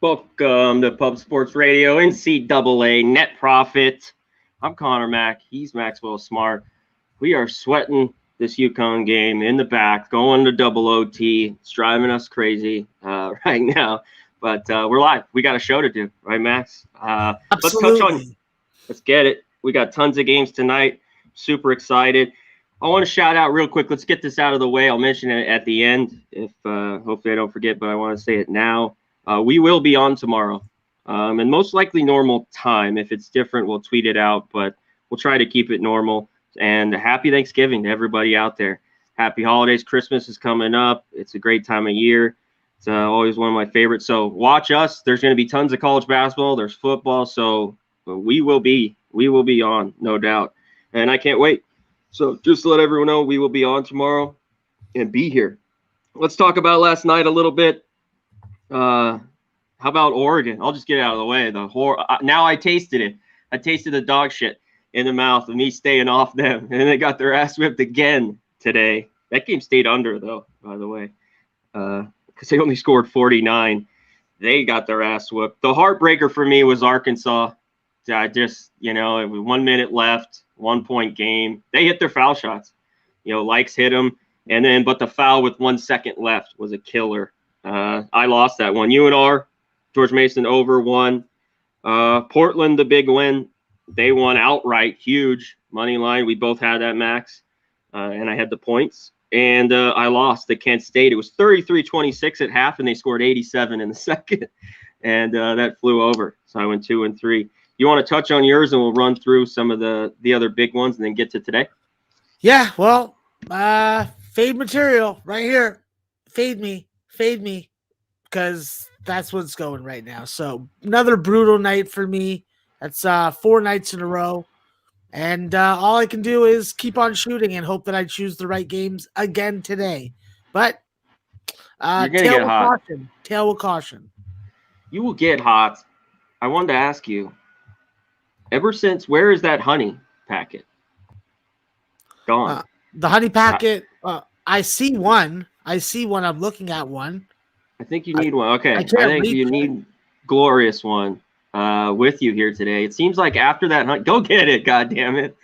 Welcome to Pub Sports Radio, NCAA Net Profit. I'm Conor Mack. He's Maxwell Smart. We are sweating this UConn game in the back, going to double OT. It's driving us crazy right now, but we're live. We got a show to do, right, Max? Absolutely. Let's get it. We got tons of games tonight. Super excited. I want to shout out real quick. Let's get this out of the way. I'll mention it at the end if hopefully I don't forget, but I want to say it now. We will be on tomorrow, and most likely normal time. If it's different, we'll tweet it out, but we'll try to keep it normal. And happy Thanksgiving to everybody out there. Happy holidays. Christmas is coming up. It's a great time of year. It's always one of my favorites. So watch us. There's going to be tons of college basketball. There's football. So we will be on, no doubt. And I can't wait. So just to let everyone know, we will be on tomorrow and be here. Let's talk about last night a little bit. How about Oregon? I'll just get it out of the way. Now I tasted it. I tasted the dog shit in the mouth of me staying off them. And they got their ass whipped again today. That game stayed under, though, by the way, because they only scored 49. They got their ass whipped. The heartbreaker for me was Arkansas. I just, it was 1 minute left, 1 point game. They hit their foul shots. Likes hit them. But the foul with 1 second left was a killer. I lost that one. UNR, George Mason over won. Portland, the big win. They won outright, huge money line. We both had that, Max, and I had the points. And I lost to Kent State. It was 33-26 at half, and they scored 87 in the second. And that flew over. So I went 2-3. You want to touch on yours, and we'll run through some of the other big ones and then get to today? Yeah, well, fade material right here. Fade me, because that's what's going right now. So another brutal night for me. That's 4 nights in a row. And all I can do is keep on shooting and hope that I choose the right games again today. But You're gonna get hot. Tail with caution. You will get hot. I wanted to ask you, where is that honey packet? Gone. The honey packet, I see one. I'm looking at one. I think you need one. Okay. I think you need glorious one with you here today. It seems like after that, go get it. God damn it.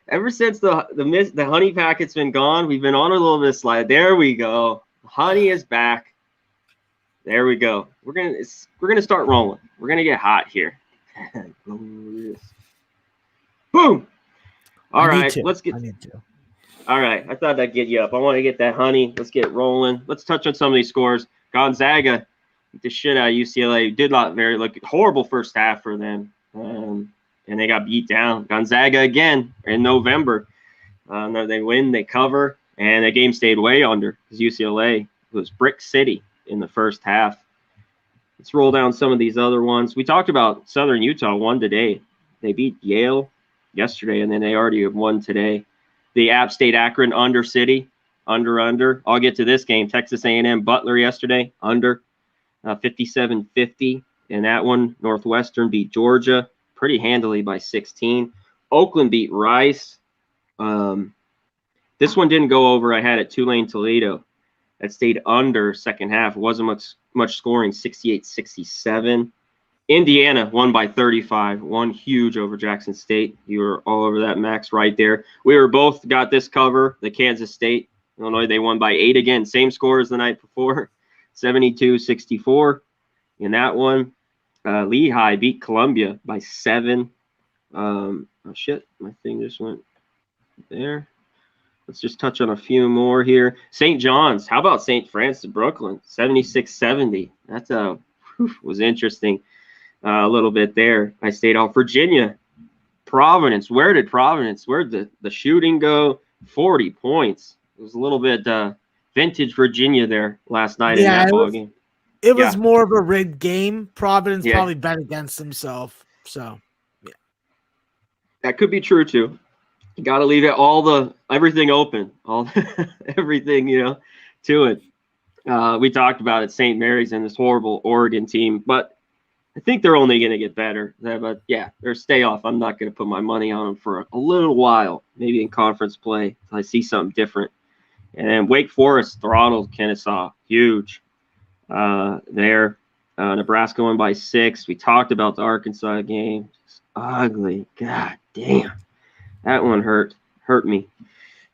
Ever since the honey packet's been gone, we've been on a little bit of slide. There we go. Honey is back. There we go. We're gonna start rolling. We're gonna get hot here. Glorious. Boom. All right. Let's get. I need to. All right, I thought that'd get you up. I want to get that honey. Let's get rolling. Let's touch on some of these scores. Gonzaga beat the shit out of UCLA. Did not horrible first half for them, and they got beat down. Gonzaga again in November. They win, they cover, and the game stayed way under because UCLA was Brick City in the first half. Let's roll down some of these other ones. We talked about Southern Utah won today. They beat Yale yesterday, and then they already have won today. The App State Akron under City, under. I'll get to this game. Texas A&M Butler yesterday, under 57-50. In that one, Northwestern beat Georgia pretty handily by 16. Oakland beat Rice. This one didn't go over. I had it Tulane Toledo. That stayed under second half. It wasn't much scoring, 68-67. Indiana won by 35, won huge over Jackson State. You were all over that, Max, right there. We were both got this cover. The Kansas State, Illinois, they won by 8 again. Same score as the night before, 72-64 in that one. Lehigh beat Columbia by 7. Oh, shit, my thing just went there. Let's just touch on a few more here. St. John's, how about St. Francis Brooklyn, 76-70. That was interesting. A little bit there. I stayed off. Virginia, Providence. Where'd the shooting go? 40 points. It was a little bit vintage Virginia there last night in that ball game. It was more of a rigged game. Providence probably bet against himself. So, yeah. That could be true, too. You got to leave everything open. Everything, to it. We talked about it, St. Mary's and this horrible Oregon team, but I think they're only going to get better. But, yeah, they're stay off. I'm not going to put my money on them for a little while, maybe in conference play until I see something different. And then Wake Forest throttled Kennesaw. Huge there. Nebraska won by 6. We talked about the Arkansas game. It's ugly. God damn. That one hurt me.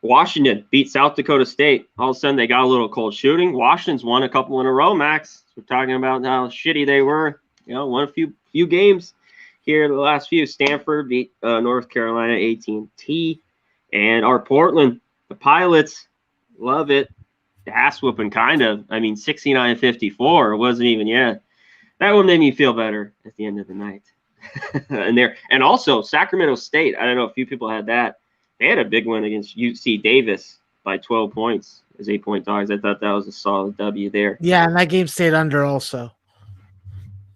Washington beat South Dakota State. All of a sudden, they got a little cold shooting. Washington's won a couple in a row, Max. We're talking about how shitty they were. Won a few games here the last few. Stanford beat North Carolina A&T. And our Portland, the Pilots, love it. Ass whooping, kind of. 69-54. It wasn't even yet. That one made me feel better at the end of the night. and also Sacramento State. I don't know if a few people had that. They had a big win against UC Davis by 12 points as 8-point dogs. I thought that was a solid W there. Yeah, and that game stayed under also.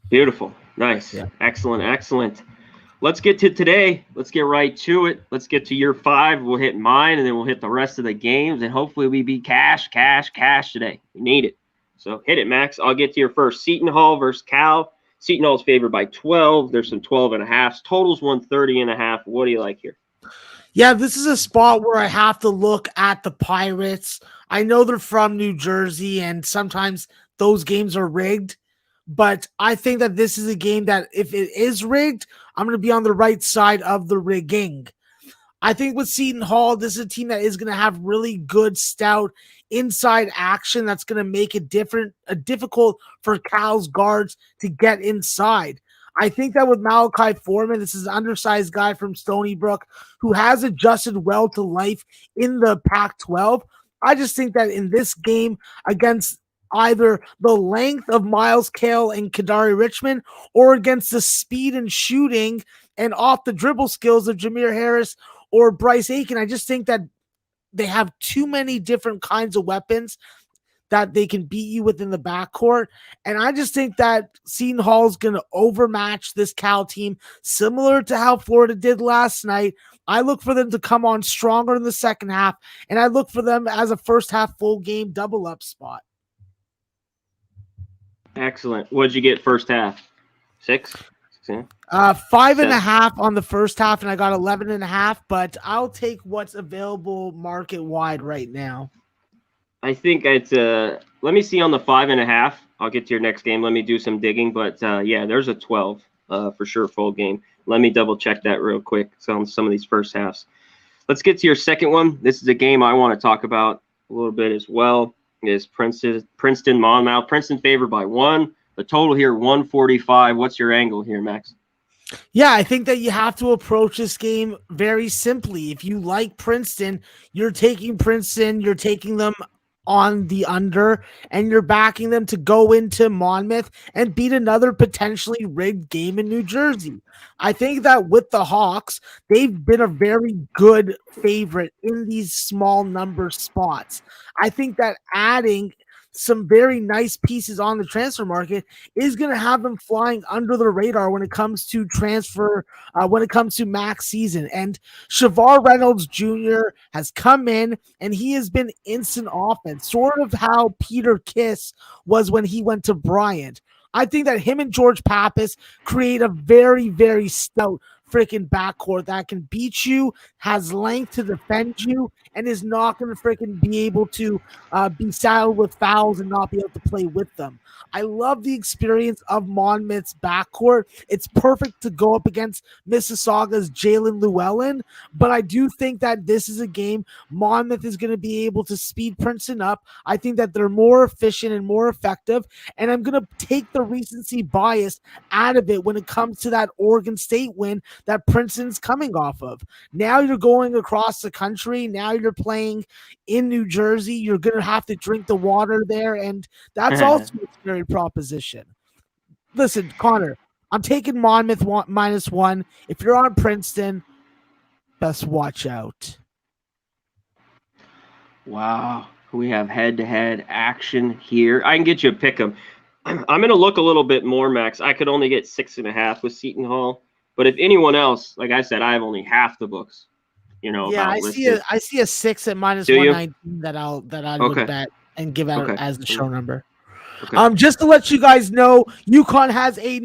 Beautiful. Nice. Yeah. Excellent. Let's get to today. Let's get right to it. Let's get to year 5. We'll hit mine, and then we'll hit the rest of the games, and hopefully we be cash today. We need it. So hit it, Max. I'll get to your first. Seton Hall versus Cal. Seton Hall's favored by 12. There's some 12.5s. Totals 130.5. What do you like here? Yeah, this is a spot where I have to look at the Pirates. I know they're from New Jersey, and sometimes those games are rigged. But I think that this is a game that if it is rigged, I'm going to be on the right side of the rigging. I think with Seton Hall, this is a team that is going to have really good, stout inside action that's going to make it difficult for Cal's guards to get inside. I think that with Malachi Foreman, this is an undersized guy from Stony Brook who has adjusted well to life in the Pac-12. I just think that in this game against either the length of Miles Cale and Kadari Richmond or against the speed and shooting and off the dribble skills of Jameer Harris or Bryce Aiken, I just think that they have too many different kinds of weapons that they can beat you within the backcourt. And I just think that Seton Hall is going to overmatch this Cal team, similar to how Florida did last night. I look for them to come on stronger in the second half, and I look for them as a first half full game double up spot. Excellent. What'd you get first half? 6? 5.5 on the first half, and I got 11.5, but I'll take what's available market wide right now. I think it's let me see on the 5.5. I'll get to your next game. Let me do some digging, but yeah, there's a 12 for sure full game. Let me double check that real quick. So on some of these first halves. Let's get to your second one. This is a game I want to talk about a little bit as well. Is Princeton Monmouth. Princeton favored by 1. The total here 145. What's your angle here, Max? Yeah, I think that you have to approach this game very simply. If you like Princeton, you're taking Princeton, you're taking them on the under, and you're backing them to go into Monmouth and beat another potentially rigged game in New Jersey. I think that with the Hawks, they've been a very good favorite in these small number spots. I think that adding some very nice pieces on the transfer market is going to have them flying under the radar when it comes to transfer, when it comes to max season. And Shavar Reynolds Jr. has come in and he has been instant offense, sort of how Peter Kiss was when he went to Bryant. I think that him and George Pappas create a very, very stout freaking backcourt that can beat you, has length to defend you, and is not going to freaking be able to be saddled with fouls and not be able to play with them. I love the experience of Monmouth's backcourt. It's perfect to go up against Mississauga's Jalen Llewellyn, but I do think that this is a game Monmouth is going to be able to speed Princeton up. I think that they're more efficient and more effective, and I'm going to take the recency bias out of it when it comes to that Oregon State win that Princeton's coming off of. Now you're going across the country. Now you're playing in New Jersey. You're going to have to drink the water there, and that's also a scary proposition. Listen, Connor, I'm taking Monmouth -1. If you're on Princeton, best watch out. Wow. We have head-to-head action here. I can get you a pick 'em. I'm going to look a little bit more, Max. I could only get 6.5 with Seton Hall. But if anyone else, like I said, I have only half the books. Yeah, I see a 6 at -119 that I would bet and give out as the show number. Okay. Just to let you guys know, UConn has a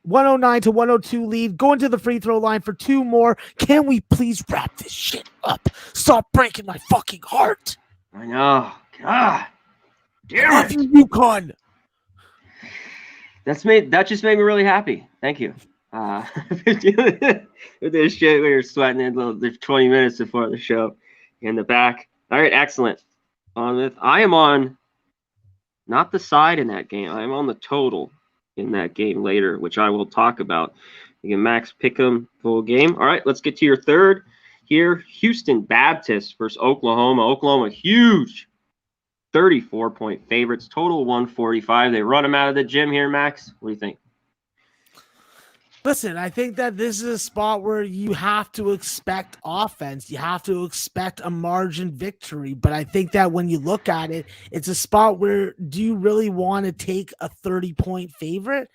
109 to 102 lead. Going to the free throw line for 2 more. Can we please wrap this shit up? Stop breaking my fucking heart. I know. God damn it. UConn. That just made me really happy. Thank you. With this shit, we were sweating it the 20 minutes before the show in the back. All right, excellent. I am on not the side in that game. I'm on the total in that game later, which I will talk about. You can max pick 'em full game. All right, let's get to your third here. Houston Baptist versus Oklahoma. Oklahoma huge 34-point favorites, total 145. They run them out of the gym here, Max. What do you think? Listen, I think that this is a spot where you have to expect offense. You have to expect a margin victory. But I think that when you look at it, it's a spot where do you really want to take a 30-point favorite?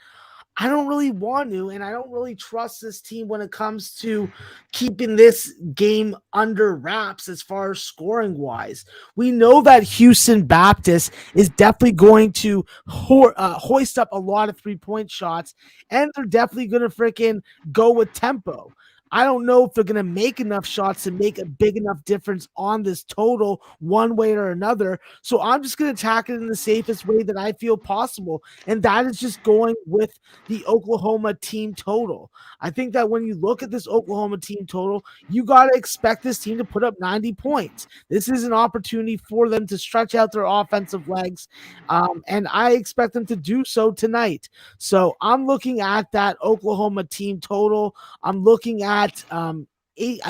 I don't really want to, and I don't really trust this team when it comes to keeping this game under wraps as far as scoring wise. We know that Houston Baptist is definitely going to hoist up a lot of 3-point shots, and they're definitely going to freaking go with tempo. I don't know if they're going to make enough shots to make a big enough difference on this total one way or another. So I'm just going to attack it in the safest way that I feel possible. And that is just going with the Oklahoma team total. I think that when you look at this Oklahoma team total, you got to expect this team to put up 90 points. This is an opportunity for them to stretch out their offensive legs. And I expect them to do so tonight. So I'm looking at that Oklahoma team total. I'm looking at I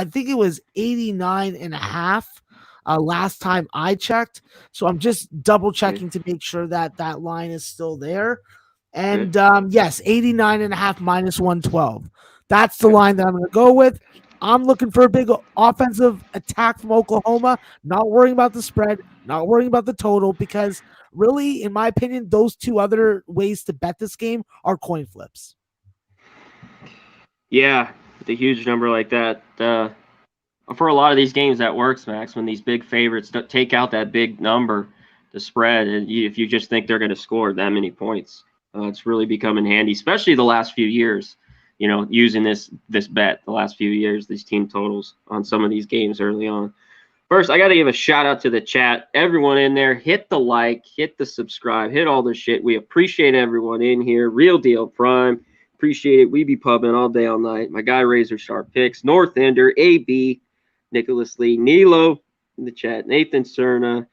think it was 89.5 last time I checked. So I'm just double checking to make sure that that line is still there. And yes, 89.5 minus 112. That's the line that I'm going to go with. I'm looking for a big offensive attack from Oklahoma, not worrying about the spread, not worrying about the total, because really, in my opinion, those two other ways to bet this game are coin flips. Yeah, with a huge number like that. For a lot of these games, that works, Max, when these big favorites take out that big number, the spread, and if you just think they're going to score that many points. It's really becoming handy, especially the last few years, using this bet the last few years, these team totals on some of these games early on. First, I got to give a shout out to the chat. Everyone in there, hit the like, hit the subscribe, hit all the shit. We appreciate everyone in here. Real Deal Prime. Appreciate it. We be pubbing all day, all night. My guy, Razor Sharp Picks, North Ender, AB, Nicholas Lee, Nilo in the chat, Nathan Cerna,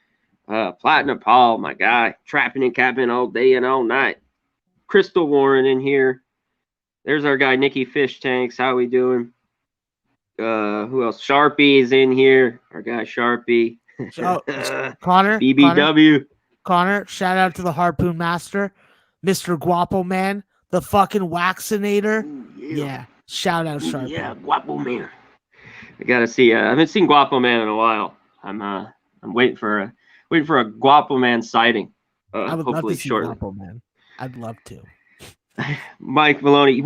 Platinum Paul, my guy, trapping and capping all day and all night. Crystal Warren in here. There's our guy, Nikki Fish Tanks. How we doing? Who else? Sharpie is in here. Our guy, Sharpie. Connor. BBW. Connor, shout out to the Harpoon Master, Mr. Guapo Man. The fucking Waxinator. Yeah. Shout out, Sharpie. Yeah, Guapo Man. I gotta see. I haven't seen Guapo Man in a while. I'm waiting for a Guapo Man sighting. I would love to see Guapo Man. I'd love to. Mike Maloney.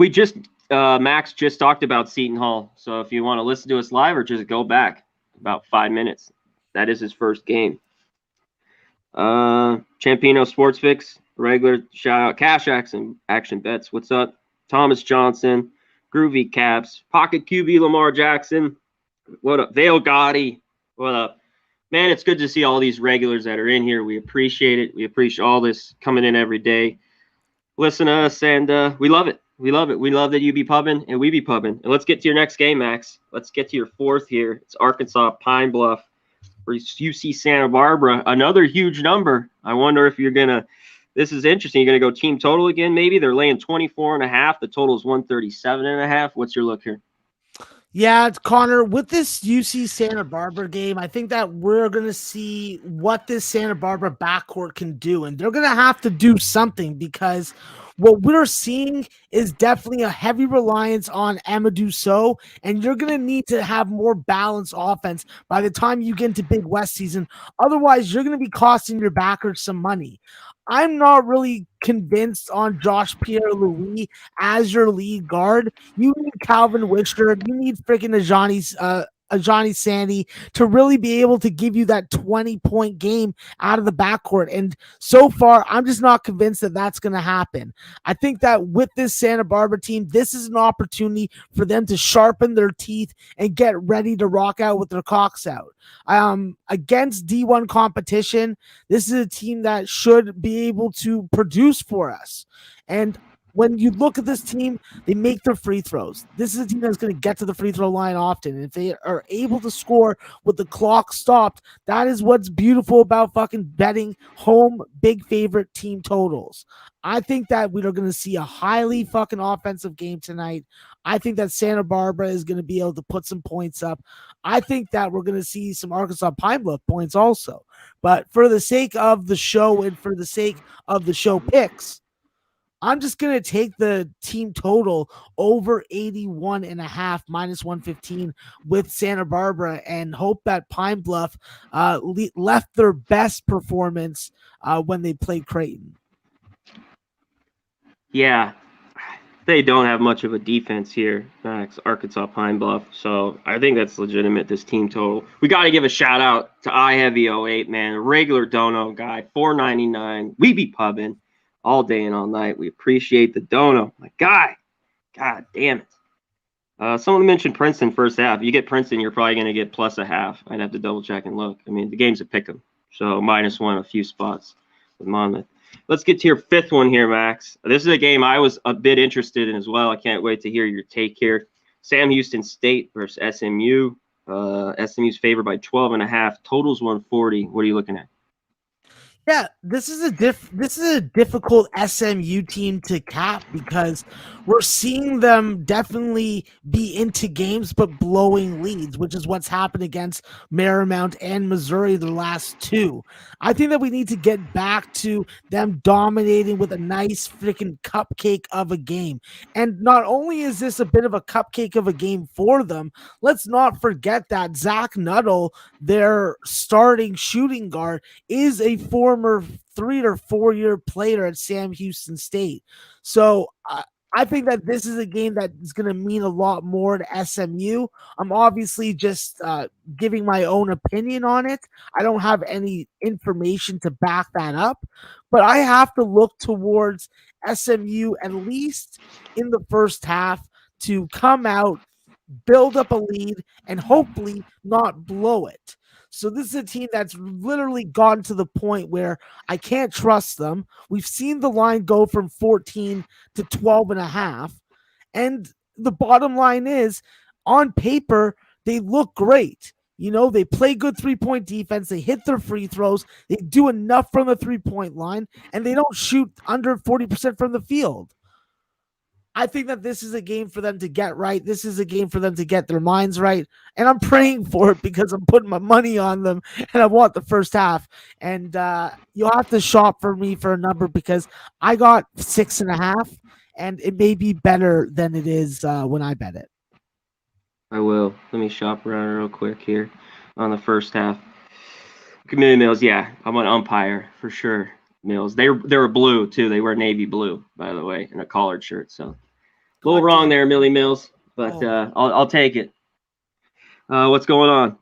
Max just talked about Seton Hall. So if you want to listen to us live or just go back about 5 minutes, that is his first game. Champino Sports Fix. Regular shout out, Cash Action Bets. What's up? Thomas Johnson, Groovy Caps, Pocket QB Lamar Jackson. What up? Vale Gotti. What up? Man, it's good to see all these regulars that are in here. We appreciate it. We appreciate all this coming in every day. Listen to us, and we love it. We love it. We love that you be pubbing and we be pubbing. And let's get to your next game, Max. Let's get to your fourth here. It's Arkansas Pine Bluff versus UC Santa Barbara. Another huge number. I wonder if you're going to – this is interesting. You're going to go team total again, maybe? They're laying 24.5. The total is 137.5. What's your look here? Yeah, Connor, with this UC Santa Barbara game, I think that we're going to see what this Santa Barbara backcourt can do. And they're going to have to do something because what we're seeing is definitely a heavy reliance on Amadou Sow, and you're going to need to have more balanced offense by the time you get into Big West season. Otherwise, you're going to be costing your backers some money. I'm not really convinced on Josh Pierre-Louis as your lead guard. You need Calvin Wisher. You need freaking Ajani Sandy to really be able to give you that 20-point game out of the backcourt. And so far, I'm just not convinced that that's going to happen. I think that with this Santa Barbara team, this is an opportunity for them to sharpen their teeth and get ready to rock out with their cocks out. Against D1 competition, this is a team that should be able to produce for us. And when you look at this team, they make their free throws. This is a team that's going to get to the free throw line often. And if they are able to score with the clock stopped, that is what's beautiful about fucking betting home big favorite team totals. I think that we are going to see a highly fucking offensive game tonight. I think that Santa Barbara is going to be able to put some points up. I think that we're going to see some Arkansas Pine Bluff points also. But for the sake of the show and for the sake of the show picks, I'm just going to take the team total over 81.5 minus 115 with Santa Barbara and hope that Pine Bluff left their best performance when they played Creighton. Yeah, they don't have much of a defense here, Max, Arkansas Pine Bluff. So I think that's legitimate, this team total. We got to give a shout out to iHeavy08, man, a regular dono guy, $4.99. We be pubbing all day and all night. We appreciate the dono. My guy, God damn it. Someone mentioned Princeton first half. You get Princeton, you're probably going to get plus a half. I'd have to double check and look. I mean, the game's a pick 'em. So -1 a few spots with Monmouth. Let's get to your fifth one here, Max. This is a game I was a bit interested in as well. I can't wait to hear your take here. Sam Houston State versus SMU. SMU's favored by 12.5. Totals 140. What are you looking at? Yeah, this is a difficult SMU team to cap because we're seeing them definitely be into games but blowing leads, which is what's happened against Marymount and Missouri the last two. I think that we need to get back to them dominating with a nice freaking cupcake of a game. And not only is this a bit of a cupcake of a game for them, let's not forget that Zach Nuttall, their starting shooting guard, is a former 3 or 4 year player at Sam Houston State. So I think that this is a game that is going to mean a lot more to SMU. I'm obviously just giving my own opinion on it. I don't have any information to back that up, but I have to look towards SMU at least in the first half to come out, build up a lead, and hopefully not blow it. So this is a team that's literally gotten to the point where I can't trust them. We've seen the line go from 14 to 12.5. And the bottom line is, on paper, they look great. You know, they play good 3-point defense. They hit their free throws. They do enough from the 3-point line, and they don't shoot under 40% from the field. I think that this is a game for them to get right. This is a game for them to get their minds right. And I'm praying for it because I'm putting my money on them and I want the first half. And you'll have to shop for me for a number because I got 6.5 and it may be better than it is when I bet it. I will. Let me shop around real quick here on the first half. Community Mills, yeah, I'm an umpire for sure. Mills, they were blue too. They wear navy blue, by the way, in a collared shirt. So a little wrong there, Millie Mills, but I'll take it. What's going on?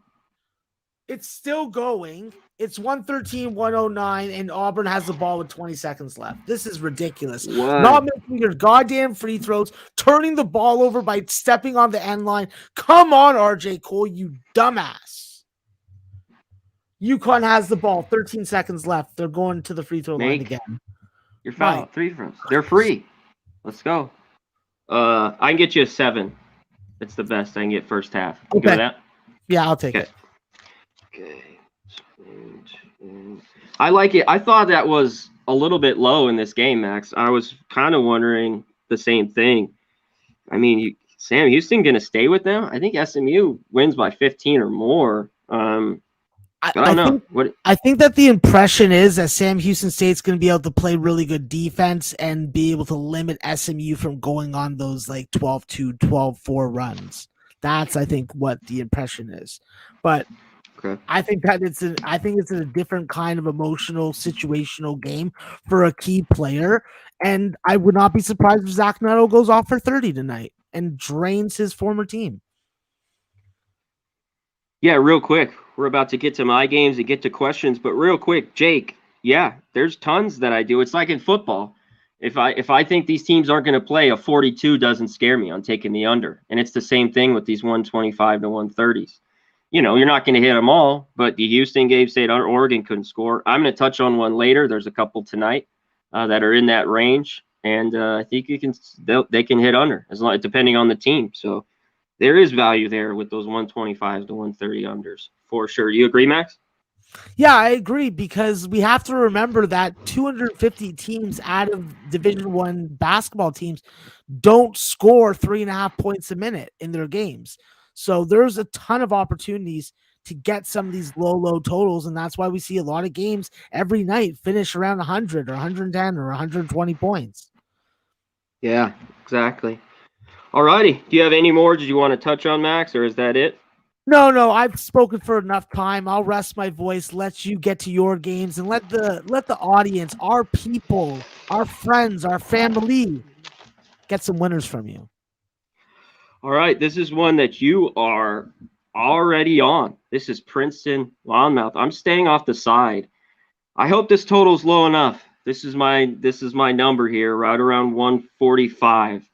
It's still going. It's 113-109, and Auburn has the ball with 20 seconds left. This is ridiculous. What? Not making your goddamn free throws, turning the ball over by stepping on the end line. Come on, RJ Cole, you dumbass. UConn has the ball. 13 seconds left. They're going to the free throw line again. You're foul. Right. 3 throws. They're free. Let's go. I can get you a 7. It's the best I can get first half. You okay. Go with that? Yeah, I'll take it. Okay. I like it. I thought that was a little bit low in this game, Max. I was kind of wondering the same thing. I mean, Sam Houston going to stay with them? I think SMU wins by 15 or more. I don't know. I think that the impression is that Sam Houston State's going to be able to play really good defense and be able to limit SMU from going on those like 12-2, 12-4 runs. That's, I think, what the impression is. But okay. I think that it's a different kind of emotional, situational game for a key player. And I would not be surprised if Zach Nuttall goes off for 30 tonight and drains his former team. Yeah, real quick. We're about to get to my games and get to questions, but real quick, Jake, yeah, there's tons that I do. It's like in football. If I think these teams aren't going to play, a 42 doesn't scare me. I'm taking the under. And it's the same thing with these 125 to 130s. You know, you're not going to hit them all, but the Houston game, State, Oregon couldn't score. I'm going to touch on one later. There's a couple tonight that are in that range. and I think they can hit under as long depending on the team. So there is value there with those 125 to 130 unders for sure. You agree, Max? Yeah, I agree, because we have to remember that 250 teams out of Division One basketball teams don't score 3.5 points a minute in their games. So there's a ton of opportunities to get some of these low totals, and that's why we see a lot of games every night finish around 100 or 110 or 120 points. Yeah, exactly. All righty. Do you have any more? Did you want to touch on, Max, or is that it? No, I've spoken for enough time. I'll rest my voice, let you get to your games, and let the audience, our people, our friends, our family get some winners from you. All right. This is one that you are already on. This is Princeton Loudmouth. I'm staying off the side. I hope this total's low enough. This is my number here, right around 145.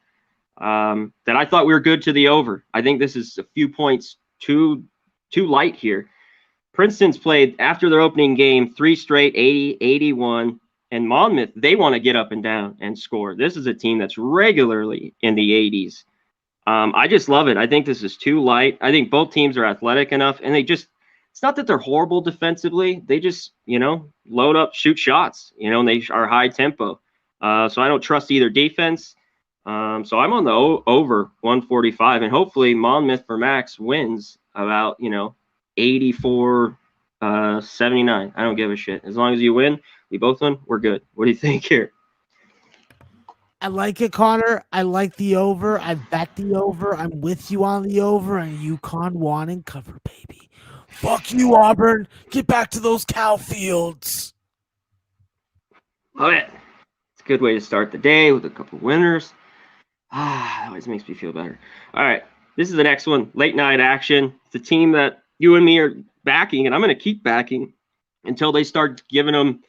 That I thought we were good to the over. I think this is a few points too light here. Princeton's played after their opening game 3 straight 80, 81, and Monmouth, they want to get up and down and score. This is a team that's regularly in the 80s. I just love it. I think this is too light. I think both teams are athletic enough, and it's not that they're horrible defensively. They just, load up, shoot shots, and they are high tempo. So I don't trust either defense. So I'm on the over 145, and hopefully Monmouth for Max wins about, 84 79. I don't give a shit. As long as you win, we both win, we're good. What do you think here? I like it, Connor. I like the over. I bet the over. I'm with you on the over, and UConn won and cover, baby. Fuck you, Auburn. Get back to those cow fields. Love it. It's a good way to start the day with a couple winners. That always makes me feel better. All right. This is the next one. Late night action. It's a team that you and me are backing, and I'm going to keep backing until they start giving them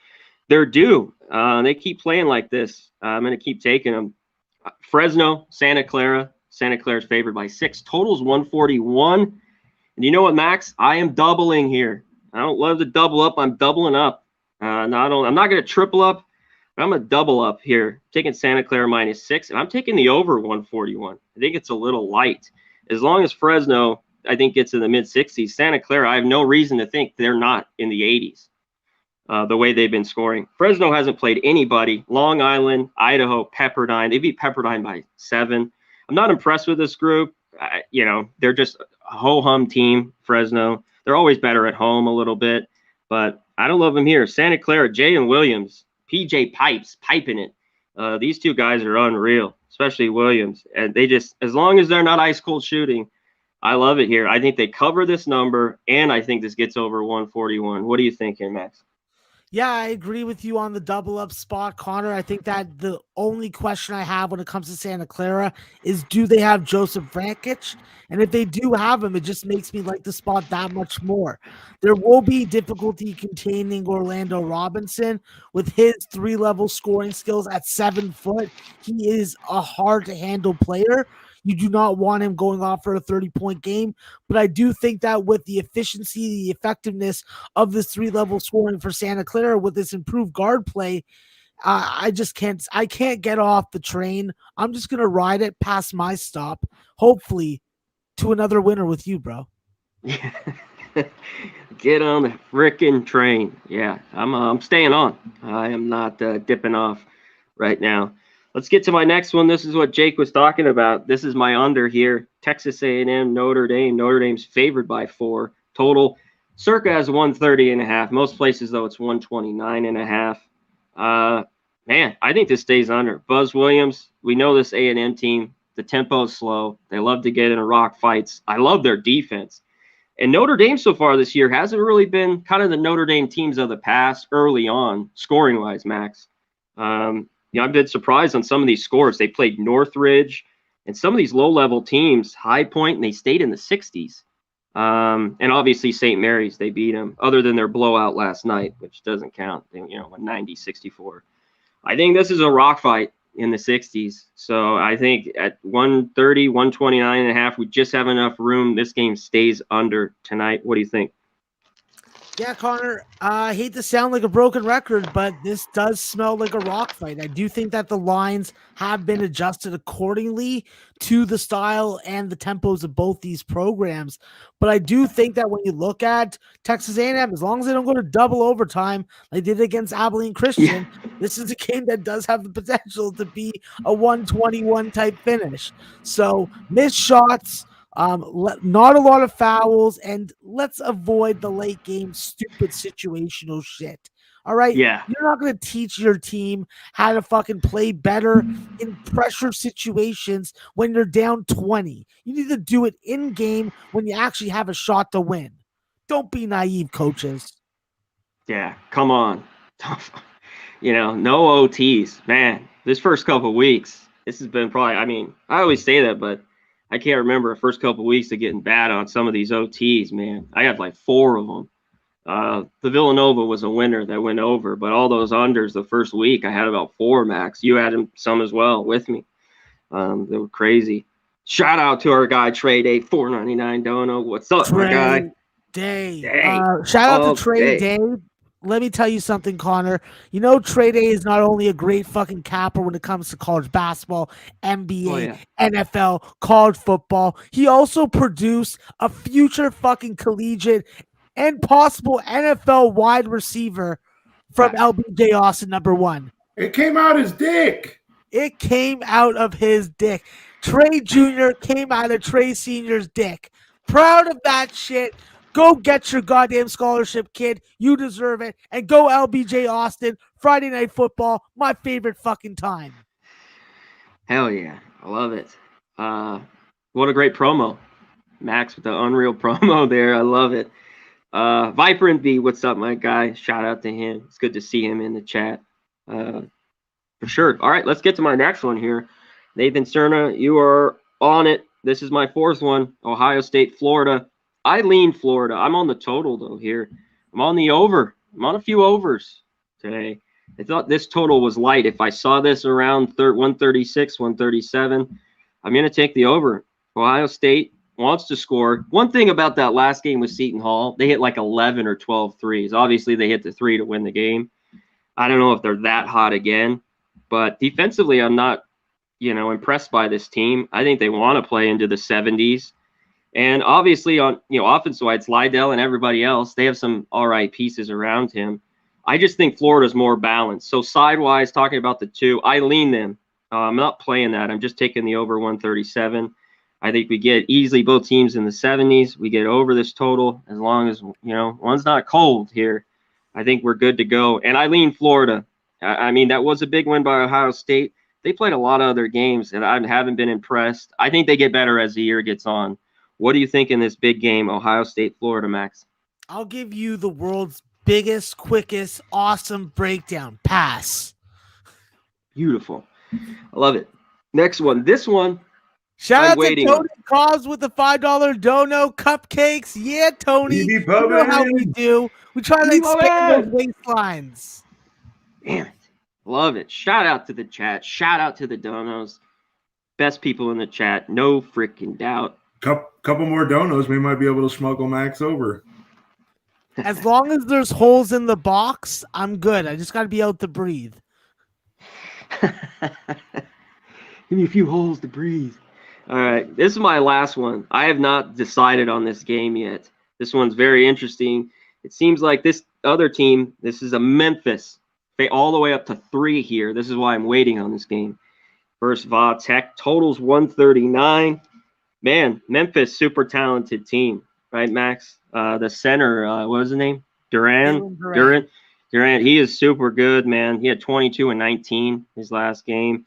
their due. They keep playing like this. I'm going to keep taking them. Fresno, Santa Clara. Santa Clara's favored by 6. Totals 141. And you know what, Max? I am doubling here. I don't love to double up. I'm doubling up. I'm not going to triple up. I'm going to double up here, taking Santa Clara -6, and I'm taking the over 141. I think it's a little light. As long as Fresno, I think, gets in the mid-60s, Santa Clara, I have no reason to think they're not in the 80s, the way they've been scoring. Fresno hasn't played anybody. Long Island, Idaho, Pepperdine. They beat Pepperdine by 7. I'm not impressed with this group. They're just a ho-hum team, Fresno. They're always better at home a little bit, but I don't love them here. Santa Clara, Jalen Williams, PJ Pipes piping it. These two guys are unreal, especially Williams. And they just, as long as they're not ice cold shooting, I love it here. I think they cover this number, and I think this gets over 141. What do you think here, Max? Yeah, I agree with you on the double up spot, Connor. I think that the only question I have when it comes to Santa Clara is, do they have Joseph Frankic? And if they do have him, it just makes me like the spot that much more. There will be difficulty containing Orlando Robinson with his 3-level scoring skills at 7 foot. He is a hard to handle player. You do not want him going off for a 30-point game. But I do think that with the efficiency, the effectiveness of this 3-level scoring for Santa Clara with this improved guard play, I can't get off the train. I'm just going to ride it past my stop, hopefully to another winner with you, bro. Get on the frickin' train. Yeah, I'm staying on. I am not dipping off right now. Let's get to my next one. This is what Jake was talking about. This is my under here. Texas A&M, Notre Dame. Notre Dame's favored by 4. Total circa has 130.5. Most places, though, it's 129.5. Man, I think this stays under. Buzz Williams, we know this A&M team. The tempo is slow. They love to get into rock fights. I love their defense. And Notre Dame so far this year hasn't really been kind of the Notre Dame teams of the past early on, scoring-wise, Max. I've been surprised on some of these scores. They played Northridge and some of these low-level teams, High Point, and they stayed in the 60s. And obviously St. Mary's, they beat them, other than their blowout last night, which doesn't count. They, 90-64. I think this is a rock fight in the 60s. So I think at 130, 129.5, we just have enough room. This game stays under tonight. What do you think? Yeah, Connor, I hate to sound like a broken record, but this does smell like a rock fight. I do think that the lines have been adjusted accordingly to the style and the tempos of both these programs. But I do think that when you look at Texas A&M, as long as they don't go to double overtime like they did against Abilene Yeah, Christian, this is a game that does have the potential to be a 121 type finish. So missed shots, not a lot of fouls, and let's avoid the late game stupid situational shit. All right. yeah, You're not going to teach your team how to fucking play better in pressure situations when you're down 20. You need to do it in game when you actually have a shot to win. Don't be naive, coaches. yeah. Come on. No OTs, man. This first couple of weeks, this has been probably. I mean, I always say that, but I can't remember the first couple of weeks of getting bad on some of these OTs, man. I got like 4 of them. The Villanova was a winner that went over, but all those unders the first week, I had about 4, Max. You had some as well with me. They were crazy. Shout out to our guy Trey Day, 4.99 dono. What's up, my guy? Day. Day. Shout out All to Trey day. Day. Let me tell you something, Connor. You know, Trey Day is not only a great fucking capper when it comes to college basketball, NBA, Oh yeah. NFL, college football. He also produced a future fucking collegiate and possible NFL wide receiver from Facts. LBJ Austin, number 1. It came out his dick. It came out of his dick. Trey Jr. came out of Trey Sr.'s dick. Proud of that shit. Go get your goddamn scholarship, kid. You deserve it. And go LBJ Austin. Friday Night Football. My favorite fucking time. Hell yeah. I love it. What a great promo. Max with the unreal promo there. I love it. Viper and B, what's up, my guy? Shout out to him. It's good to see him in the chat. For sure. All right, let's get to my next one here. Nathan Cerna, you are on it. This is my 4th one. Ohio State, Florida. I lean Florida. I'm on the total, though, here. I'm on the over. I'm on a few overs today. I thought this total was light. If I saw this around 136, 137, I'm going to take the over. Ohio State wants to score. One thing about that last game with Seton Hall, they hit like 11 or 12 threes. Obviously, they hit the 3 to win the game. I don't know if they're that hot again, but defensively, I'm not, impressed by this team. I think they want to play into the 70s. And obviously on, offensive side, Slidell and everybody else, they have some all right pieces around him. I just think Florida's more balanced. So sidewise, talking about the 2, I lean them. I'm not playing that. I'm just taking the over 137. I think we get easily both teams in the 70s. We get over this total as long as, one's not cold here. I think we're good to go. And I lean Florida. I mean, that was a big win by Ohio State. They played a lot of other games, and I haven't been impressed. I think they get better as the year gets on. What do you think in this big game, Ohio State, Florida, Max? I'll give you the world's biggest, quickest, awesome breakdown. Pass. Beautiful. I love it. Next one. This one. Shout I'm out waiting to on. Tony Cause with the $5 dono cupcakes. Yeah, Tony. BB You know how we do. We try to BB expand those waistlines. Damn it. Love it. Shout out to the chat. Shout out to the donos. Best people in the chat. No freaking doubt. Couple more donos, we might be able to smuggle Max over. As long as there's holes in the box, I'm good. I just got to be able to breathe. Give me a few holes to breathe. All right. This is my last one. I have not decided on this game yet. This one's very interesting. It seems like this other team, this is a Memphis, all the way up to 3 here. This is why I'm waiting on this game. Versus Va Tech. Totals 139. Man, Memphis, super talented team, right, Max? The center, what was his name? Durant. He is super good, man. He had 22 and 19 his last game.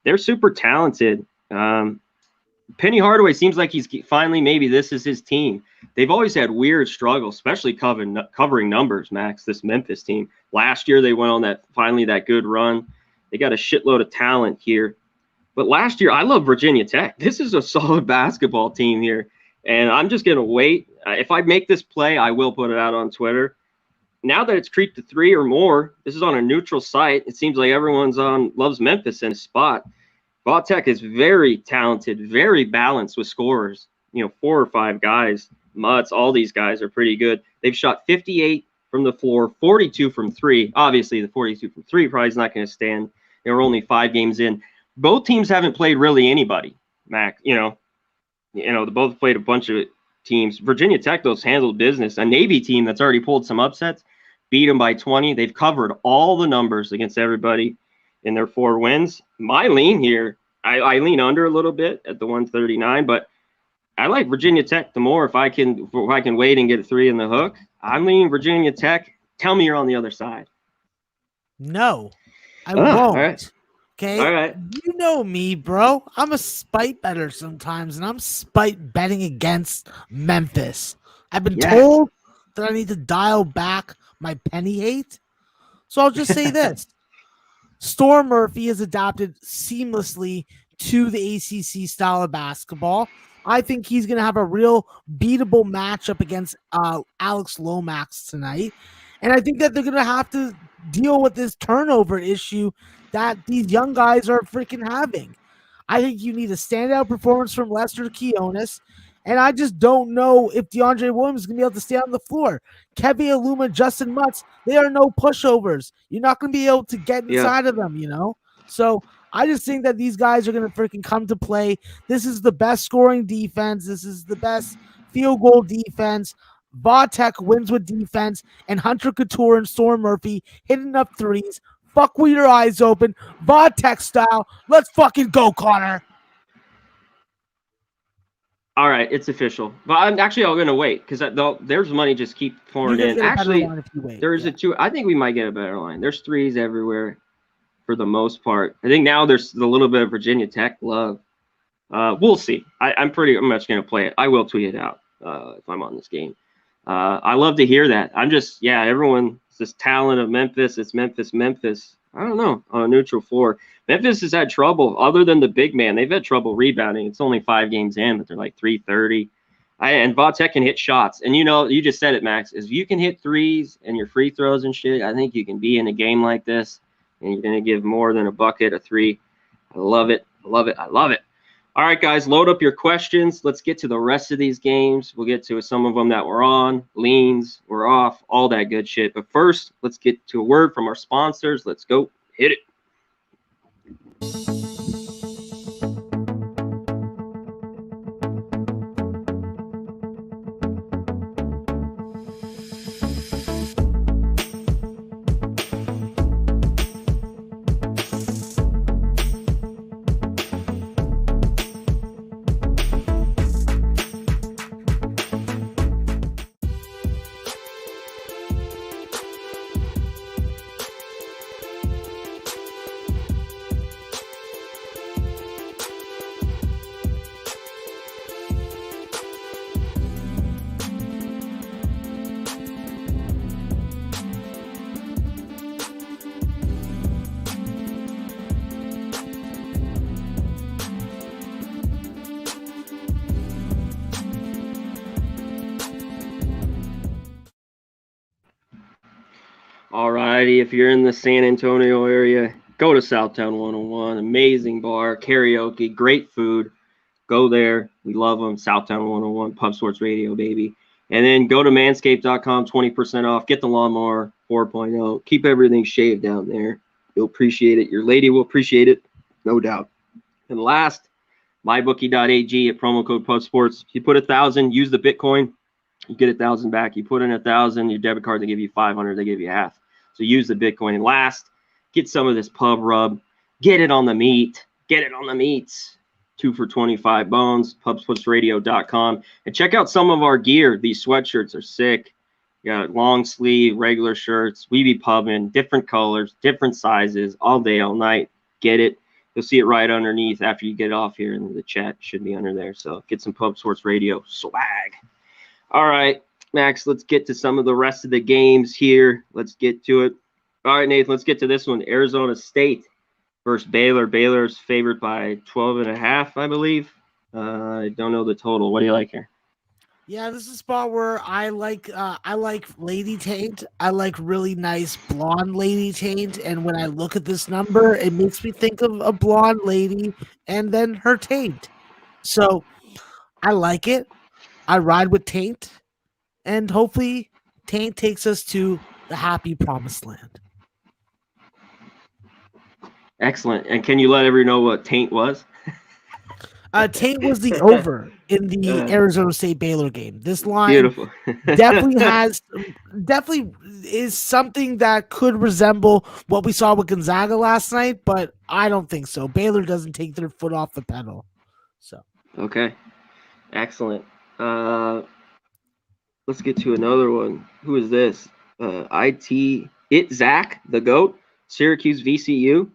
They're super talented. Penny Hardaway seems like he's finally, maybe this is his team. They've always had weird struggles, especially covering numbers, Max, this Memphis team. Last year, they went on that good run. They got a shitload of talent here. But last year, I love Virginia Tech. This is a solid basketball team here. And I'm just going to wait. If I make this play, I will put it out on Twitter. Now that it's creeped to 3 or more, this is on a neutral site. It seems like everyone's loves Memphis in a spot. Va Tech is very talented, very balanced with scorers. 4 or 5 guys. Mutts, all these guys are pretty good. They've shot 58, from the floor, 42 from three. Obviously, the 42 from three probably is not going to stand. They were only 5 games in. Both teams haven't played really anybody, Mac. They both played a bunch of teams. Virginia Tech, those handled business. A Navy team that's already pulled some upsets, beat them by 20. They've covered all the numbers against everybody in their 4 wins. My lean here, I lean under a little bit at the 139, but I like Virginia Tech the more if I can wait and get 3 in the hook. I'm leaning Virginia Tech. Tell me you're on the other side. No, I All won't. right. Okay. All right. You know me, bro. I'm a spite better sometimes, and I'm spite betting against Memphis. I've been told that I need to dial back my penny hate. So I'll just say this. Storm Murphy has adapted seamlessly to the ACC style of basketball. I think he's going to have a real beatable matchup against Alex Lomax tonight. And I think that they're going to have to deal with this turnover issue that these young guys are freaking having. I think you need a standout performance from Lester Quiones. And I just don't know if DeAndre Williams is going to be able to stay on the floor. Kevin Aluma, Justin Mutz, they are no pushovers. You're not going to be able to get inside of them, So I just think that these guys are going to freaking come to play. This is the best scoring defense. This is the best field goal defense. Vatek wins with defense, and Hunter Couture and Storm Murphy hitting up threes. Fuck with your eyes open. Vatek style. Let's fucking go, Conor. All right, it's official. But I'm going to wait because there's money just keep pouring in. Actually, there's a 2. I think we might get a better line. There's 3s everywhere for the most part. I think now there's a little bit of Virginia Tech love. We'll see. I'm pretty much going to play it. I will tweet it out if I'm on this game. I love to hear that. Everyone, it's this talent of Memphis. It's Memphis. I don't know, on a neutral floor. Memphis has had trouble, other than the big man. They've had trouble rebounding. It's only 5 games in, but they're like 330. And Vatek can hit shots. And you just said it, Max, is you can hit threes and your free throws and shit. I think you can be in a game like this, and you're going to give more than a bucket, a 3. I love it. All right, guys, load up your questions. Let's get to the rest of these games. We'll get to some of them that we're on, leans, we're off, all that good shit. But first, let's get to a word from our sponsors. Let's go. Hit it. Alrighty, if you're in the San Antonio area, go to Southtown 101. Amazing bar, karaoke, great food. Go there. We love them. Southtown 101, Pub Sports Radio, baby. And then go to manscaped.com, 20% off. Get the lawnmower 4.0. Keep everything shaved down there. You'll appreciate it. Your lady will appreciate it, no doubt. And last, mybookie.ag at promo code PubSports. If you put 1,000, use the Bitcoin, you get 1,000 back. You put in 1,000, your debit card, they give you 500, they give you half. So use the Bitcoin. And last, get some of this pub rub. Get it on the meat. Get it on the meats. 2 for 25 bones, pubsportsradio.com. And check out some of our gear. These sweatshirts are sick. You got long sleeve, regular shirts. We be pubbing, different colors, different sizes, all day, all night. Get it. You'll see it right underneath after you get off here, and the chat should be under there. So get some Pub Sports Radio swag. All right, Max, let's get to some of the rest of the games here. Let's get to it. All right, Nathan, let's get to this one. Arizona State versus Baylor. Baylor's favored by 12.5, I believe. I don't know the total. What do you like here? Yeah, this is a spot where I like Lady Taint. I like really nice blonde Lady Taint. And when I look at this number, it makes me think of a blonde lady and then her taint. So I like it. I ride with Taint. And hopefully Taint takes us to the happy promised land. Excellent. And can you let everyone know what Taint was? Taint was the over in the Arizona State Baylor game. This line Beautiful. definitely is something that could resemble what we saw with Gonzaga last night, but I don't think so. Baylor doesn't take their foot off the pedal. So okay, excellent. Let's get to another one. Who is this? Zach the GOAT, Syracuse VCU.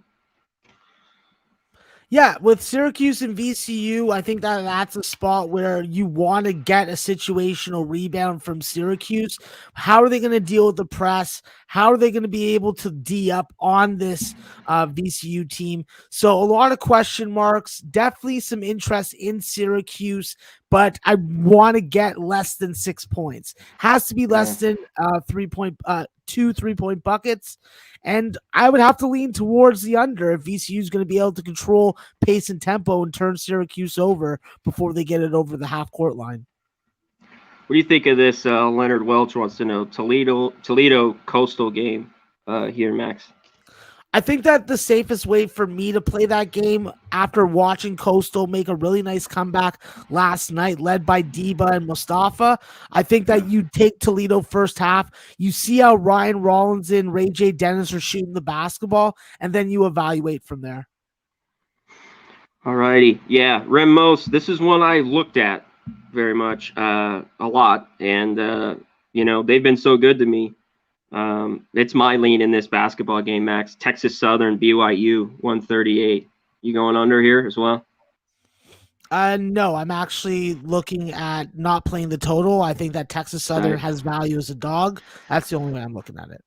yeah, with Syracuse and VCU, I think that's a spot where you want to get a situational rebound from Syracuse. How are they going to deal with the press? How are they going to be able to D up on this VCU team? So a lot of question marks, definitely some interest in Syracuse, but I want to get less than 6 points. Has to be less than 2 3-point buckets. And I would have to lean towards the under if VCU is going to be able to control pace and tempo and turn Syracuse over before they get it over the half court line. What do you think of this? Leonard Welch wants to know Toledo Coastal game here, Max. I think that the safest way for me to play that game after watching Coastal make a really nice comeback last night, led by Deba and Mustafa, I think that you take Toledo first half. You see how Ryan Rollins and Ray J. Dennis are shooting the basketball, and then you evaluate from there. All righty. Yeah, Remos, this is one I looked at very much, a lot. And, they've been so good to me. It's my lean in this basketball game, Max. Texas Southern, BYU, 138. You going under here as well? No, I'm actually looking at not playing the total. I think that Texas Southern has value as a dog. That's the only way I'm looking at it.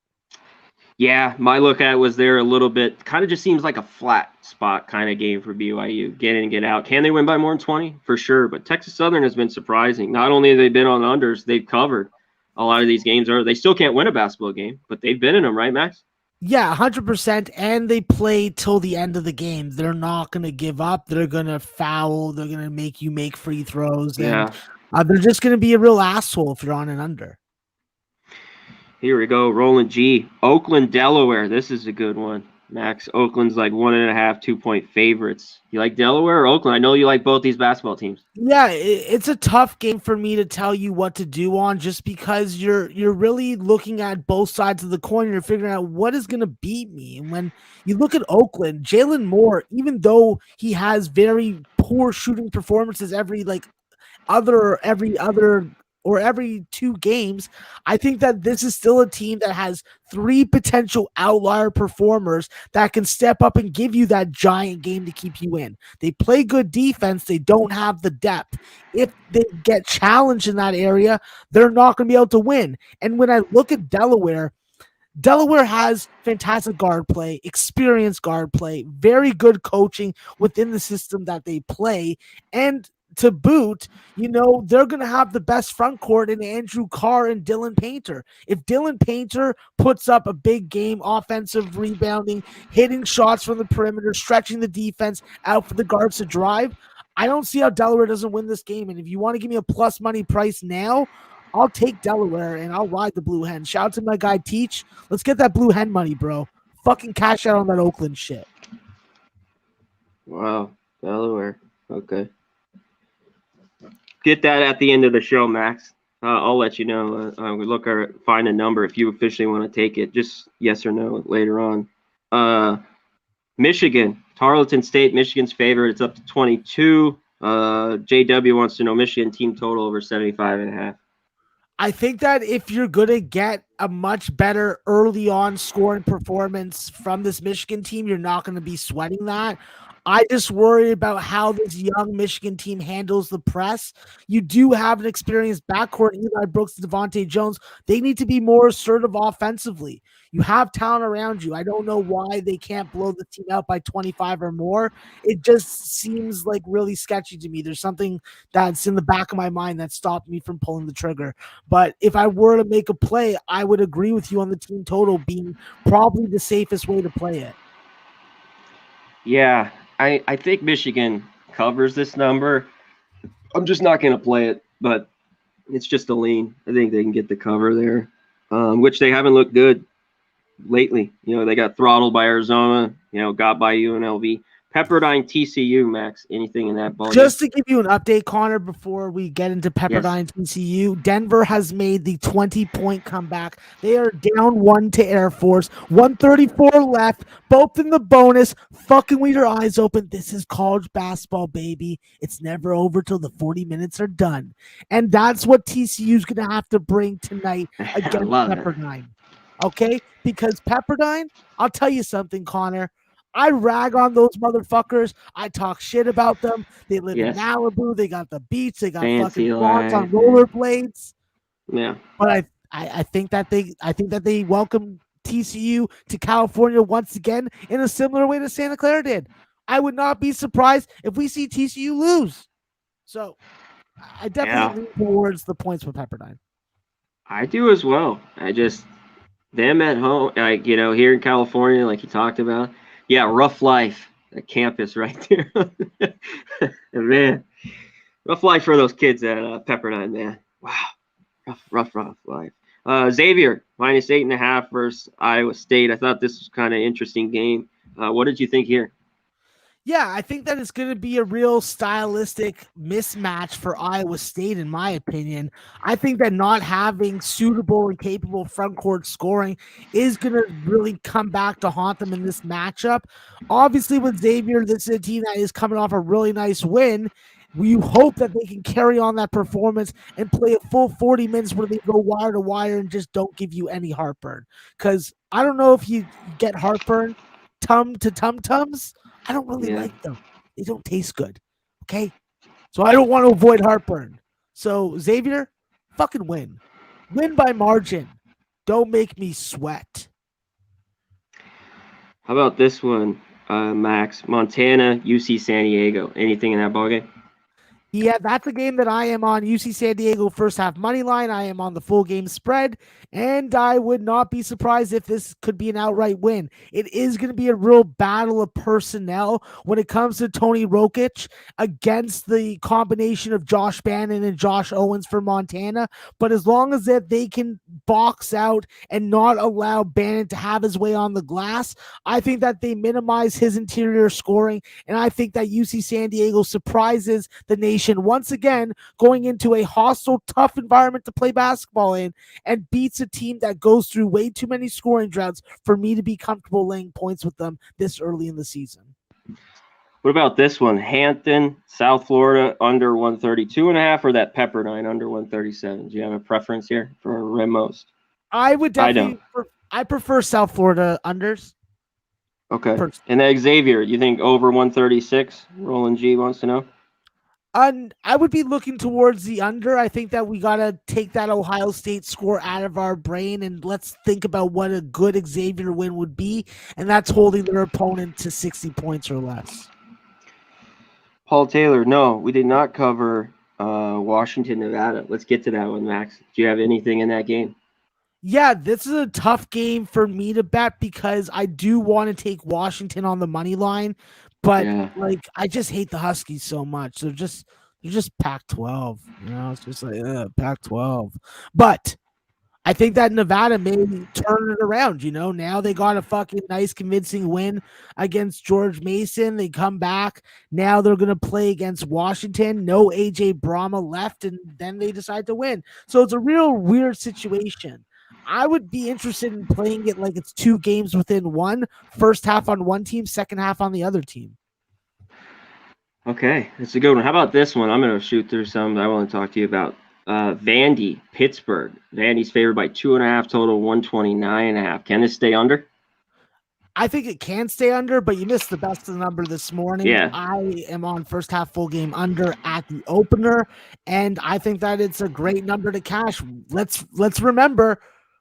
Yeah, my look at it was there a little bit. Kind of just seems like a flat spot kind of game for BYU. Get in, get out. Can they win by more than 20? For sure. But Texas Southern has been surprising. Not only have they been on unders, they've covered a lot of these games. They still can't win a basketball game, but they've been in them, right, Max? Yeah, 100%. And they play till the end of the game. They're not going to give up. They're going to foul. They're going to make you make free throws. Yeah. And they're just going to be a real asshole if you're on an under. Here we go. Roland G. Oakland, Delaware. This is a good one, Max. Oakland's like 1.5, 2-point favorites. You like Delaware or Oakland? I know you like both these basketball teams. Yeah, it's a tough game for me to tell you what to do on, just because you're really looking at both sides of the coin. You're figuring out what is going to beat me. And when you look at Oakland, Jalen Moore, even though he has very poor shooting performances every 2 games, I think that this is still a team that has 3 potential outlier performers that can step up and give you that giant game to keep you in. They play good defense. They don't have the depth. If they get challenged in that area, they're not going to be able to win. And when I look at Delaware has fantastic guard play, experienced guard play, very good coaching within the system that they play, and to boot, they're going to have the best front court in Andrew Carr and Dylan Painter. If Dylan Painter puts up a big game, offensive rebounding, hitting shots from the perimeter, stretching the defense out for the guards to drive, I don't see how Delaware doesn't win this game. And if you want to give me a plus money price now, I'll take Delaware and I'll ride the Blue Hen. Shout out to my guy Teach. Let's get that Blue Hen money, bro. Fucking cash out on that Oakland shit. Wow. Delaware. Okay. Get that at the end of the show, Max. I'll let you know. We look or find a number if you officially want to take it. Just yes or no later on. Michigan, Tarleton State, Michigan's favorite. It's up to 22. JW wants to know Michigan team total over 75.5. I think that if you're going to get a much better early on scoring performance from this Michigan team, you're not going to be sweating that. I just worry about how this young Michigan team handles the press. You do have an experienced backcourt, Eli Brooks, Devontae Jones. They need to be more assertive offensively. You have talent around you. I don't know why they can't blow the team out by 25 or more. It just seems like really sketchy to me. There's something that's in the back of my mind that stopped me from pulling the trigger. But if I were to make a play, I would agree with you on the team total being probably the safest way to play it. Yeah. I think Michigan covers this number. I'm just not going to play it, but it's just a lean. I think they can get the cover there. which they haven't looked good lately. They got throttled by Arizona, got by UNLV. Pepperdine, TCU, Max. Anything in that ball? Just to give you an update, Connor, before we get into Pepperdine Yes. TCU, Denver has made the 20-point comeback. They are down 1 to Air Force. 134 left, both in the bonus. Fucking with your eyes open. This is college basketball, baby. It's never over till the 40 minutes are done. And that's what TCU is going to have to bring tonight against Pepperdine. Okay? Because Pepperdine, I'll tell you something, Connor. I rag on those motherfuckers. I talk shit about them. They live in Malibu. They got the beach. They got fancy fucking blocks on rollerblades. Yeah. But I think that they welcome TCU to California once again in a similar way to Santa Clara did. I would not be surprised if we see TCU lose. So I definitely lean towards the points with Pepperdine. I do as well. Them at home, here in California, like you talked about. Yeah, rough life. The campus right there. Man, rough life for those kids at Pepperdine, man. Wow, rough life. Xavier, -8.5 versus Iowa State. I thought this was kind of interesting game. What did you think here? Yeah, I think that it's going to be a real stylistic mismatch for Iowa State, in my opinion. I think that not having suitable and capable front court scoring is going to really come back to haunt them in this matchup. Obviously, with Xavier, this is a team that is coming off a really nice win. We hope that they can carry on that performance and play a full 40 minutes where they go wire to wire and just don't give you any heartburn. Because I don't know if you get heartburn, tum-tums. I don't really like them. They don't taste good. Okay? So I don't want to avoid heartburn. So Xavier, fucking win. Win by margin. Don't make me sweat. How about this one, Max? Montana, UC San Diego. Anything in that ballgame? Yeah, that's a game that I am on. UC San Diego first half money line. I am on the full game spread, and I would not be surprised if this could be an outright win. It is going to be a real battle of personnel when it comes to Tony Rokic against the combination of Josh Bannon and Josh Owens for Montana. But as long as they can box out and not allow Bannon to have his way on the glass, I think that they minimize his interior scoring, and I think that UC San Diego surprises the nation once again, going into a hostile, tough environment to play basketball in, and beats a team that goes through way too many scoring droughts for me to be comfortable laying points with them this early in the season. What about this one? Hampton, South Florida, under 132.5, or that Pepperdine under 137? Do you have a preference here for most? I would definitely. I prefer South Florida unders. Okay. And then Xavier, you think over 136? Roland G wants to know. I would be looking towards the under. I think that we got to take that Ohio State score out of our brain and let's think about what a good Xavier win would be, and that's holding their opponent to 60 points or less. Paul Taylor, no, we did not cover Washington, Nevada. Let's get to that one, Max. Do you have anything in that game? Yeah, this is a tough game for me to bet because I do want to take Washington on the money line. But I just hate the Huskies so much. They're just Pac-12. It's just like Pac-12. But I think that Nevada may turn it around. Now they got a fucking nice, convincing win against George Mason. They come back. Now they're gonna play against Washington. No AJ Brahma left, and then they decide to win. So it's a real weird situation. I would be interested in playing it like it's 2 games within one. First half on one team, second half on the other team. Okay, that's a good one. How about this one? I'm going to shoot through some that I want to talk to you about. Vandy, Pittsburgh. Vandy's favored by 2.5 total, 129.5. Can this stay under? I think it can stay under, but you missed the best of the number this morning. Yeah. I am on first half full game under at the opener, and I think that it's a great number to cash. Let's remember,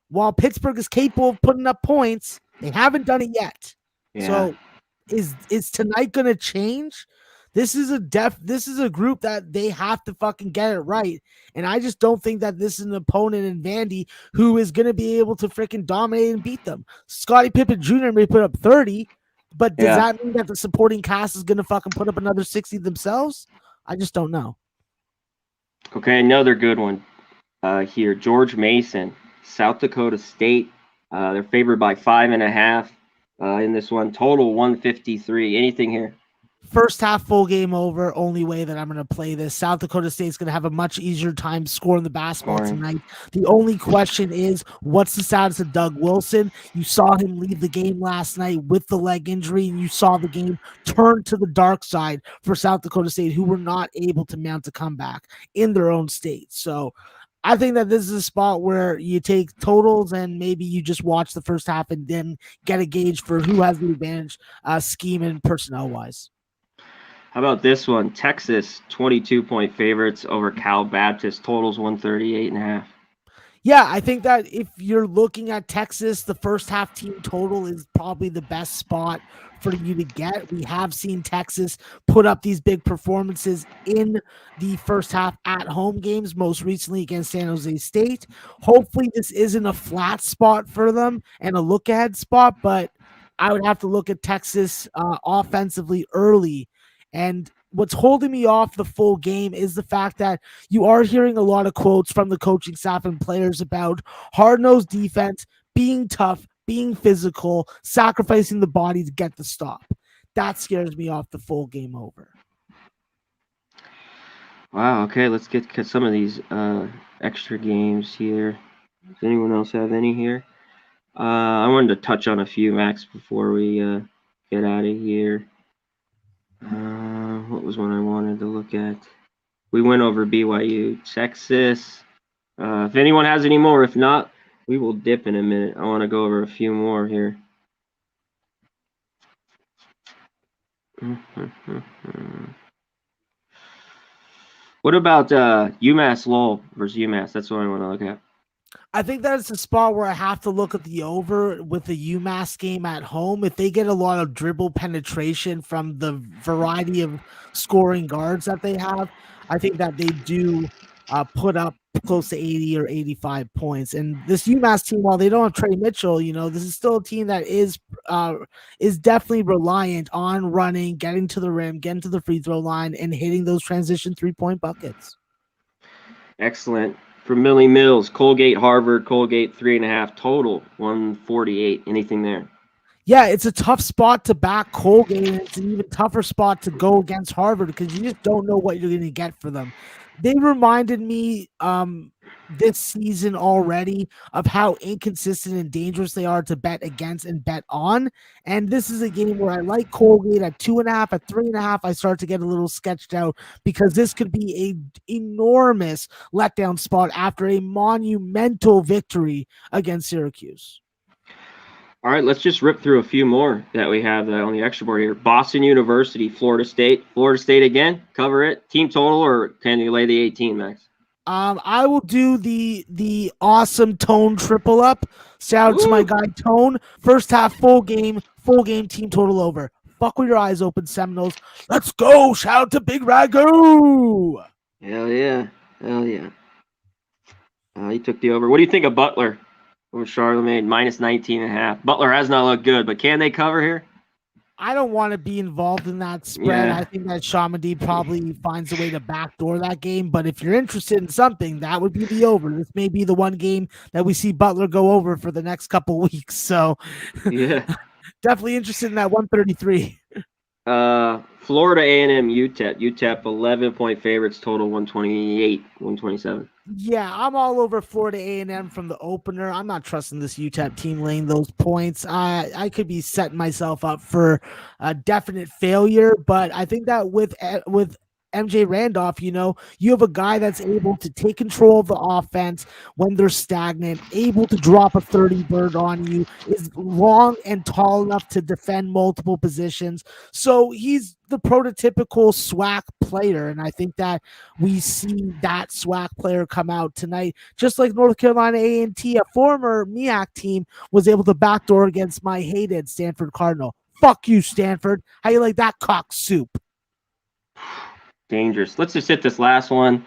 while Pittsburgh is capable of putting up points, they haven't done it yet. Yeah. So is tonight going to change? This is a group that they have to fucking get it right. And I just don't think that this is an opponent in Vandy who is going to be able to freaking dominate and beat them. Scottie Pippen Jr. may put up 30, but does that mean that the supporting cast is going to fucking put up another 60 themselves? I just don't know. Okay, another good one here. George Mason, South Dakota State. They're favored by 5.5 in this one. Total 153. Anything here? First half full game over. Only way that I'm going to play this. South Dakota State's going to have a much easier time scoring the basketball tonight. The only question is, what's the status of Doug Wilson? You saw him leave the game last night with the leg injury, and you saw the game turn to the dark side for South Dakota State, who were not able to mount a comeback in their own state. So I think that this is a spot where you take totals and maybe you just watch the first half and then get a gauge for who has the advantage scheme and personnel-wise. How about this one? Texas, 22-point favorites over Cal Baptist. Totals 138.5. Yeah, I think that if you're looking at Texas, the first half team total is probably the best spot for you to get. We have seen Texas put up these big performances in the first half at home games, most recently against San Jose State. Hopefully this isn't a flat spot for them and a look ahead spot, but I would have to look at Texas offensively early. And what's holding me off the full game is the fact that you are hearing a lot of quotes from the coaching staff and players about hard-nosed defense, being tough, being physical, sacrificing the body to get the stop. That scares me off the full game over. Wow, okay, let's get some of these extra games here. Does anyone else have any here? I wanted to touch on a few, Max, before we get out of here. What was one I wanted to look at? We went over BYU, Texas. If anyone has any more, if not, we will dip in a minute. I want to go over a few more here. What about UMass Lowell versus UMass? That's what I want to look at. I think that's a spot where I have to look at the over with the UMass game at home. If they get a lot of dribble penetration from the variety of scoring guards that they have, I think that they do put up close to 80 or 85 points. And this UMass team, while they don't have Trey Mitchell, this is still a team that is definitely reliant on running, getting to the rim, getting to the free throw line, and hitting those transition 3-point buckets. Excellent. For Millie Mills, Colgate, Harvard, Colgate 3.5 total, 148. Anything there? Yeah, it's a tough spot to back Colgate, and it's an even tougher spot to go against Harvard because you just don't know what you're going to get for them. They reminded me this season already of how inconsistent and dangerous they are to bet against and bet on. And this is a game where I like Colgate at 2.5, at 3.5. I start to get a little sketched out because this could be an enormous letdown spot after a monumental victory against Syracuse. All right, let's just rip through a few more that we have on the extra board here. Boston University, Florida State. Florida State again, cover it. Team total, or can you lay the 18, Max? I will do the awesome Tone triple up. Shout out to my guy Tone. First half full game team total over. Fuck with your eyes open, Seminoles. Let's go. Shout out to Big Ragu. Hell yeah. He took the over. What do you think of Butler over Charlemagne, minus 19.5? Butler has not looked good, but can they cover here? I don't want to be involved in that spread. Yeah. I think that Shamadi probably finds a way to backdoor that game. But if you're interested in something, that would be the over. This may be the one game that we see Butler go over for the next couple weeks. So yeah, definitely interested in that 133. Florida A&M, UTEP. UTEP 11-point favorites, total 128, 127. Yeah, I'm all over Florida A&M from the opener. I'm not trusting this UTEP team laying those points. I could be setting myself up for a definite failure, but I think that with MJ Randolph, you have a guy that's able to take control of the offense when they're stagnant, able to drop a 30 bird on you, is long and tall enough to defend multiple positions. So he's the prototypical SWAC player, and I think that we see that SWAC player come out tonight, just like North Carolina A&T, a former MEAC team, was able to backdoor against my hated Stanford Cardinal. Fuck you, Stanford. How you like that cock soup? Dangerous. Let's just hit this last one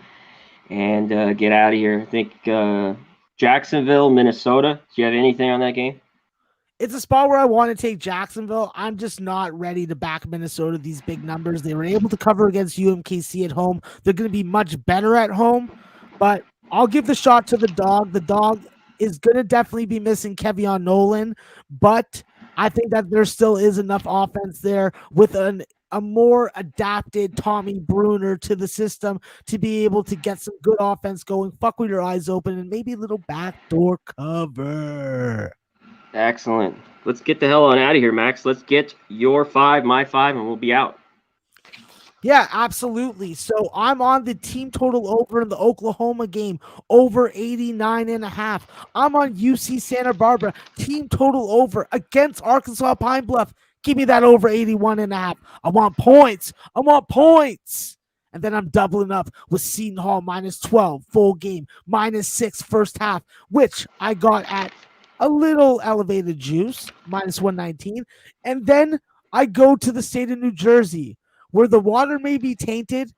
and get out of here. I think Jacksonville, Minnesota. Do you have anything on that game? It's a spot where I want to take Jacksonville. I'm just not ready to back Minnesota, these big numbers. They were able to cover against UMKC at home. They're going to be much better at home, but I'll give the shot to the dog. The dog is going to definitely be missing Kevion Nolan, but I think that there still is enough offense there with a more adapted Tommy Bruner to the system to be able to get some good offense going. Fuck with your eyes open and maybe a little backdoor cover. Excellent. Let's get the hell on out of here, Max. Let's get your 5, my 5, and we'll be out. Yeah, absolutely. So I'm on the team total over in the Oklahoma game, over 89.5. I'm on UC Santa Barbara, team total over against Arkansas Pine Bluff. Give me that over 81.5. I want points. I want points. And then I'm doubling up with Seton Hall -12 full game, -6 first half, which I got at a little elevated juice, -119. And then I go to the state of New Jersey, where the water may be tainted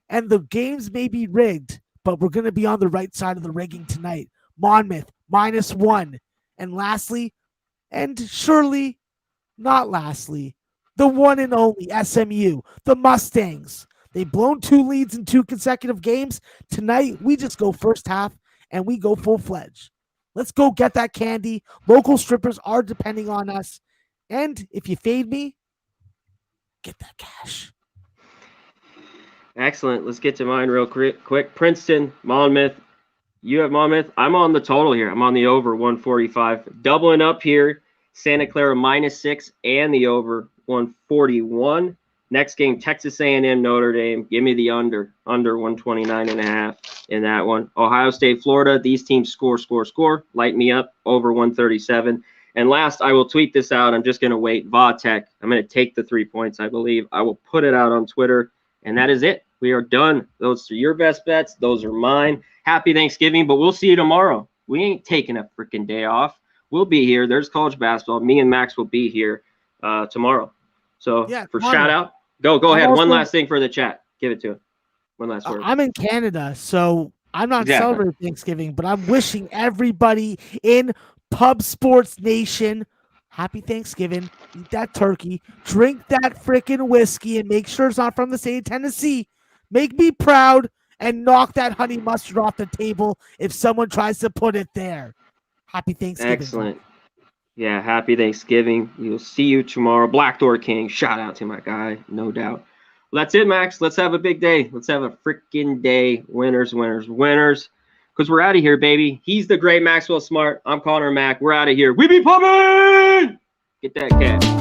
and the games may be rigged, but we're going to be on the right side of the rigging tonight. Monmouth, -1. And lastly, and surely not lastly, the one and only SMU, the Mustangs. They've blown 2 leads in 2 consecutive games. Tonight, we just go first half and we go full-fledged. Let's go get that candy. Local strippers are depending on us. And if you fade me, get that cash. Excellent. Let's get to mine real quick. Princeton, Monmouth. You have Monmouth. I'm on the total here. I'm on the over 145. Doubling up here. Santa Clara -6 and the over 141. Next game, Texas A&M, Notre Dame. Give me the under 129.5 in that one. Ohio State, Florida. These teams score. Light me up, over 137. And last, I will tweet this out. I'm just going to wait. Vautech. I'm going to take the 3 points, I believe. I will put it out on Twitter. And that is it. We are done. Those are your best bets. Those are mine. Happy Thanksgiving, but we'll see you tomorrow. We ain't taking a freaking day off. We'll be here. There's college basketball. Me and Max will be here tomorrow. So Yeah, for Conor, shout out, go ahead. also, one last thing for the chat. Give it to him. One last word. I'm in Canada, so I'm not Exactly. celebrating Thanksgiving, but I'm wishing everybody in Pub Sports Nation happy Thanksgiving. Eat that turkey, drink that freaking whiskey, and make sure it's not from the state of Tennessee. Make me proud and knock that honey mustard off the table if someone tries to put it there. Happy Thanksgiving. Excellent. Yeah, happy Thanksgiving. We'll see you tomorrow. Black Door King, shout out to my guy, no doubt. Well, that's it, Max. Let's have a big day. Let's have a freaking day. Winners. Because we're out of here, baby. He's the great Maxwell Smart. I'm Conor Mack. We're out of here. We be pumping! Get that cat.